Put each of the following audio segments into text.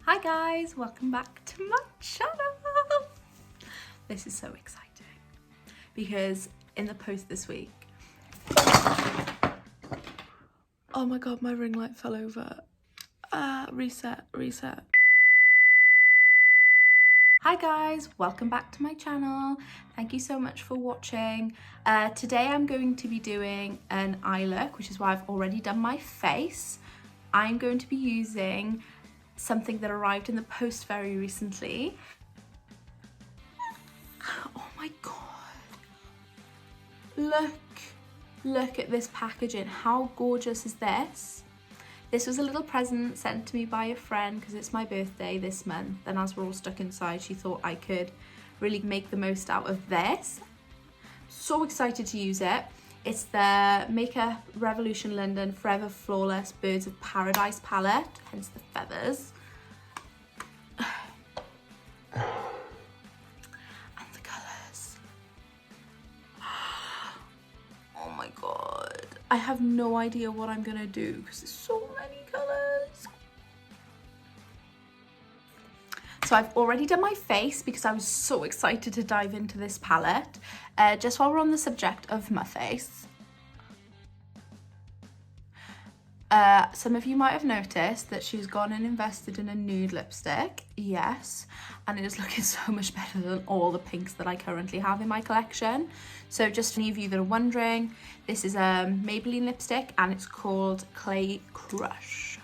Hi guys, welcome back to my channel. This is so exciting because in the post this week, oh my god, my ring light fell over. Reset. Hi guys, welcome back to my channel. Thank you so much for watching. Today I'm going to be doing an eye look, which is why I've already done my face. I'm going to be using something that arrived in the post very recently. Oh my god. Look at this packaging. How gorgeous is this? This was a little present sent to me by a friend because it's my birthday this month, and as we're all stuck inside, she thought I could really make the most out of this. So excited to use it. It's the Makeup Revolution London Forever Flawless Birds of Paradise palette, hence the feathers. And the colours. Oh my god. I have no idea what I'm gonna do because there's so many colours. So I've already done my face because I was so excited to dive into this palette. Just while we're on the subject of my face, some of you might have noticed that she's gone and invested in a nude lipstick. Yes, and it is looking so much better than all the pinks that I currently have in my collection. So just for any of you that are wondering, this is a Maybelline lipstick and it's called Clay Crush.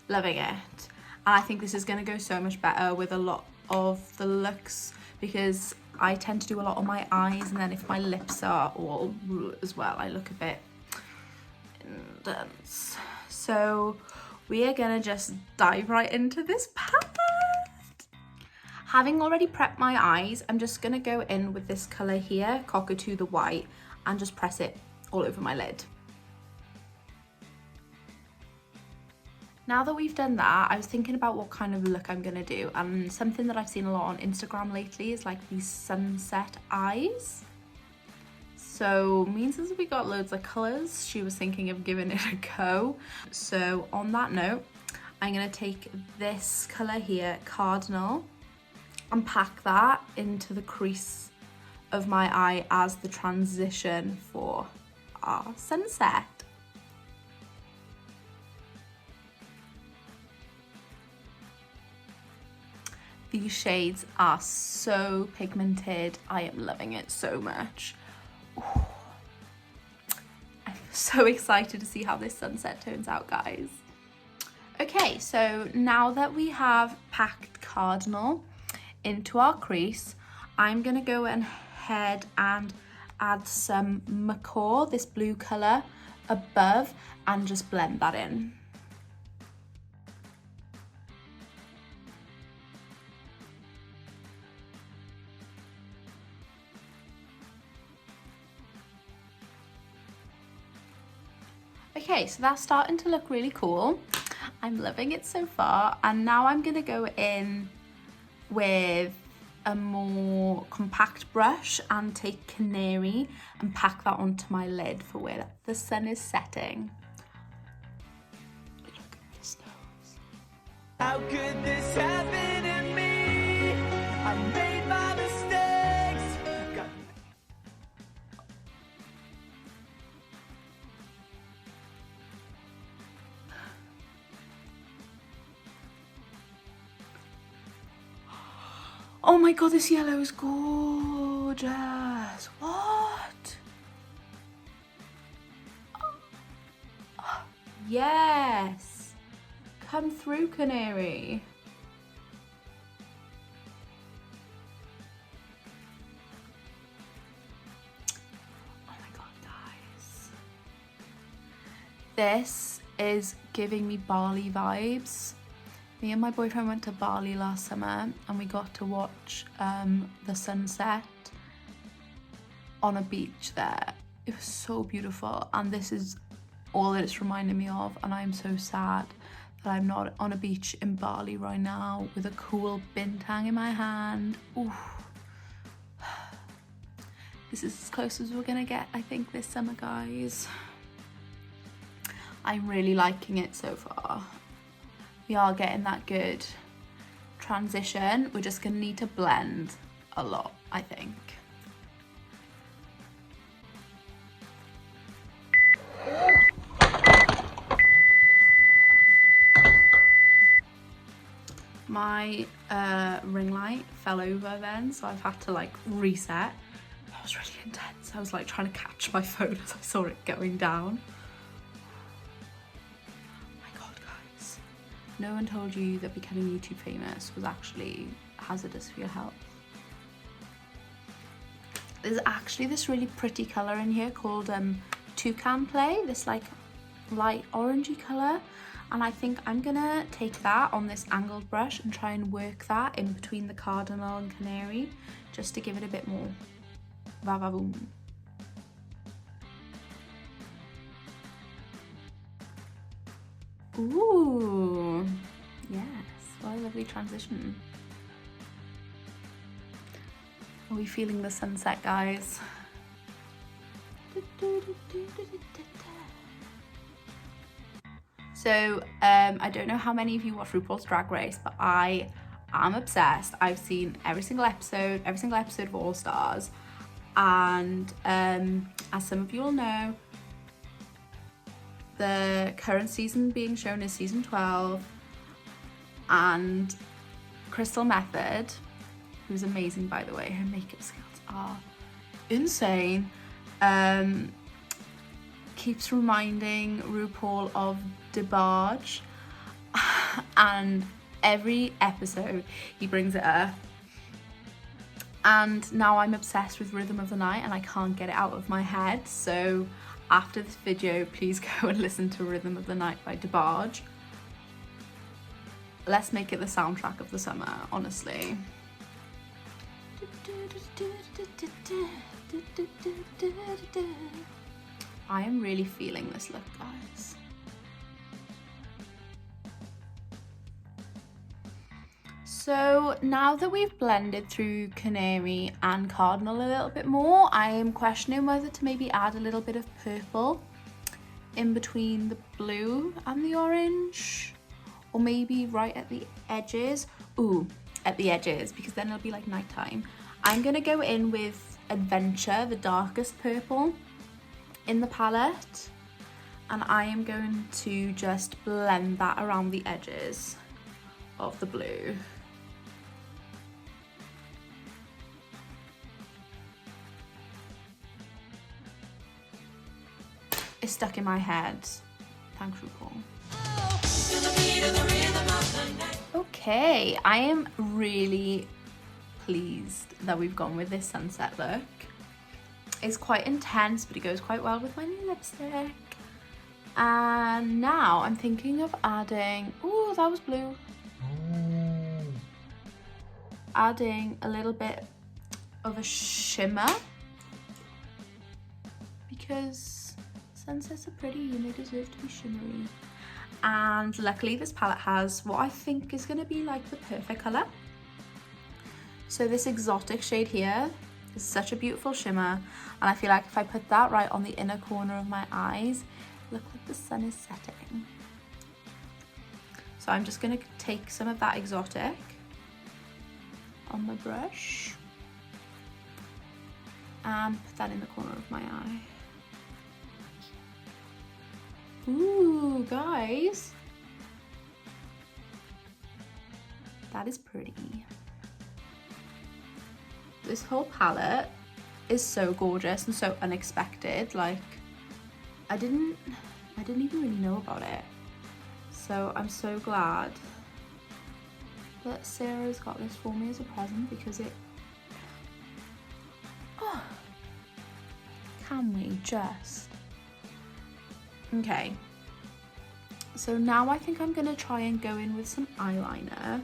Loving it. And I think this is going to go so much better with a lot of the looks because I tend to do a lot on my eyes, and then if my lips are all as well, I look a bit intense. So we are going to just dive right into this palette. Having already prepped my eyes, I'm just going to go in with this colour here, Cockatoo the White, and just press it all over my lid. Now that we've done that, I was thinking about what kind of look I'm gonna do, and something that I've seen a lot on Instagram lately is like these sunset eyes. So means as we got loads of colours, she was thinking of giving it a go. So on that note, I'm gonna take this colour here, Cardinal, and pack that into the crease of my eye as the transition for our sunset. These shades are so pigmented. I am loving it so much. Ooh. I'm so excited to see how this sunset turns out, guys. Okay, so now that we have packed Cardinal into our crease, I'm gonna go ahead and add some Macaw, this blue color, above, and just blend that in. Okay, so that's starting to look really cool. I'm loving it so far. And now I'm gonna go in with a more compact brush and take Canary and pack that onto my lid for where the sun is setting. Look at this nose. How could this happen to me? I made my mistakes. Oh my god, this yellow is gorgeous. What? Oh, yes. Come through, Canary. Oh my god, guys. This is giving me Bali vibes. Me and my boyfriend went to Bali last summer and we got to watch the sunset on a beach there. It was so beautiful, and this is all that it's reminding me of, and I'm so sad that I'm not on a beach in Bali right now with a cool bintang in my hand. Ooh. This is as close as we're gonna get, I think, this summer, guys. I'm really liking it so far. We are getting that good transition. We're just gonna need to blend a lot, I think. My ring light fell over then, so I've had to like reset. That was really intense. I was like trying to catch my phone as I saw it going down. Oh my god, guys. No one told you that becoming YouTube famous was actually hazardous for your health. There's actually this really pretty colour in here called Toucan Play, this like light orangey colour. And I think I'm gonna take that on this angled brush and try and work that in between the cardinal and canary, just to give it a bit more va-va-voom. Ooh, yes, what a lovely transition. Are we feeling the sunset, guys? So I don't know how many of you watch RuPaul's Drag Race, but I am obsessed. I've seen every single episode of All Stars, and as some of you will know, the current season being shown is season 12, and Crystal Method, who's amazing by the way, her makeup skills are insane, keeps reminding RuPaul of DeBarge, and every episode he brings it up, and now I'm obsessed with Rhythm of the Night and I can't get it out of my head. So after this video, please go and listen to Rhythm of the Night by DeBarge. Let's make it the soundtrack of the summer, honestly. I am really feeling this look, guys. So now that we've blended through Canary and Cardinal a little bit more, I am questioning whether to maybe add a little bit of purple in between the blue and the orange, or maybe right at the edges. Ooh, at the edges, because then it'll be like nighttime. I'm gonna go in with Adventure, the darkest purple in the palette, and I am going to just blend that around the edges of the blue. It's stuck in my head. Thanks, RuPaul. Okay, I am really pleased that we've gone with this sunset look. It's quite intense, but it goes quite well with my new lipstick. And now I'm thinking of adding, ooh, that was blue. Adding a little bit of a shimmer, because sunsets are pretty and they deserve to be shimmery. And luckily this palette has what I think is gonna be like the perfect color. So this exotic shade here is such a beautiful shimmer, and I feel like if I put that right on the inner corner of my eyes, look like the sun is setting. So I'm just gonna take some of that exotic on my brush and put that in the corner of my eye. Ooh, guys, that is pretty. This whole palette is so gorgeous and so unexpected. Like, I didn't even really know about it. So I'm so glad that Sarah's got this for me as a present, because it, oh, can we just, okay. So now I think I'm gonna try and go in with some eyeliner,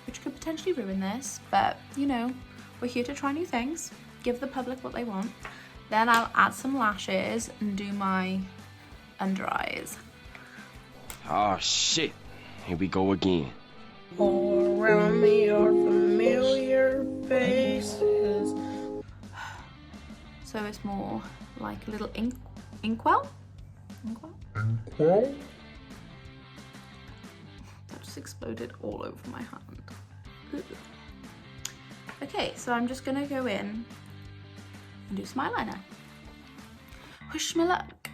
which could potentially ruin this, but you know, we're here to try new things, give the public what they want. Then I'll add some lashes and do my under eyes. Oh shit, here we go again. All around me are familiar faces. So it's more like a little inkwell. Okay. That just exploded all over my hand. Ugh. Okay, so I'm just gonna go in and do some eyeliner. Wish me luck.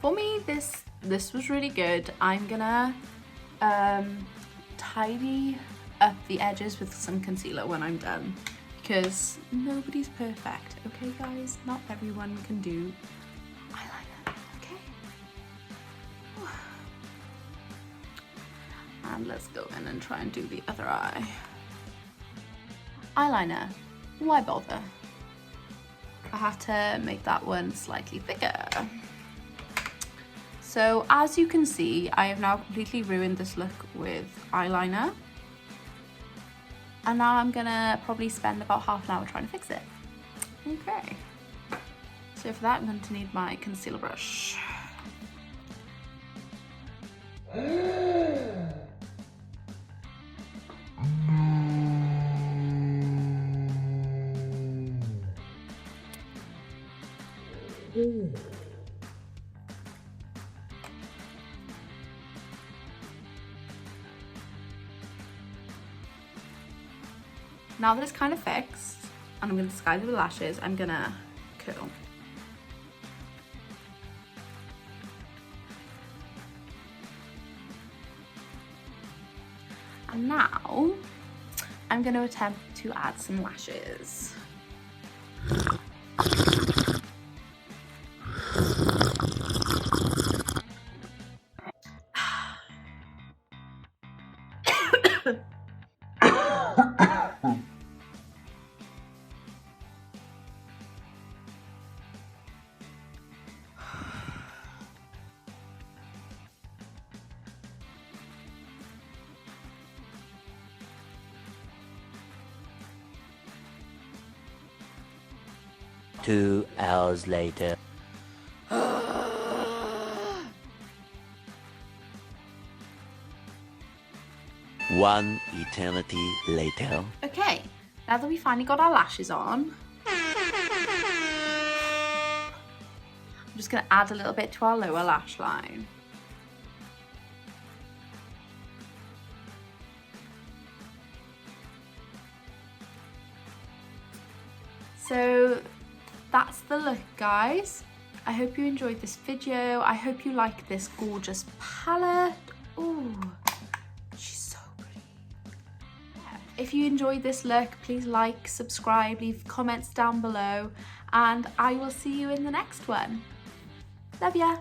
For me, this was really good. I'm gonna tidy up the edges with some concealer when I'm done, because nobody's perfect, okay guys? Not everyone can do eyeliner, okay? And let's go in and try and do the other eye. Eyeliner, why bother? I had to make that one slightly thicker. So as you can see, I have now completely ruined this look with eyeliner. And now I'm gonna probably spend about half an hour trying to fix it. Okay. So for that, I'm going to need my concealer brush. Now that it's kind of fixed, and I'm going to disguise it with lashes, I'm going to curl. And now, I'm going to attempt to add some lashes. Two hours later. One eternity later. Okay, now that we finally got our lashes on, I'm just going to add a little bit to our lower lash line. So that's the look, guys. I hope you enjoyed this video. I hope you like this gorgeous palette. Ooh, she's so pretty. If you enjoyed this look, please like, subscribe, leave comments down below, and I will see you in the next one. Love ya.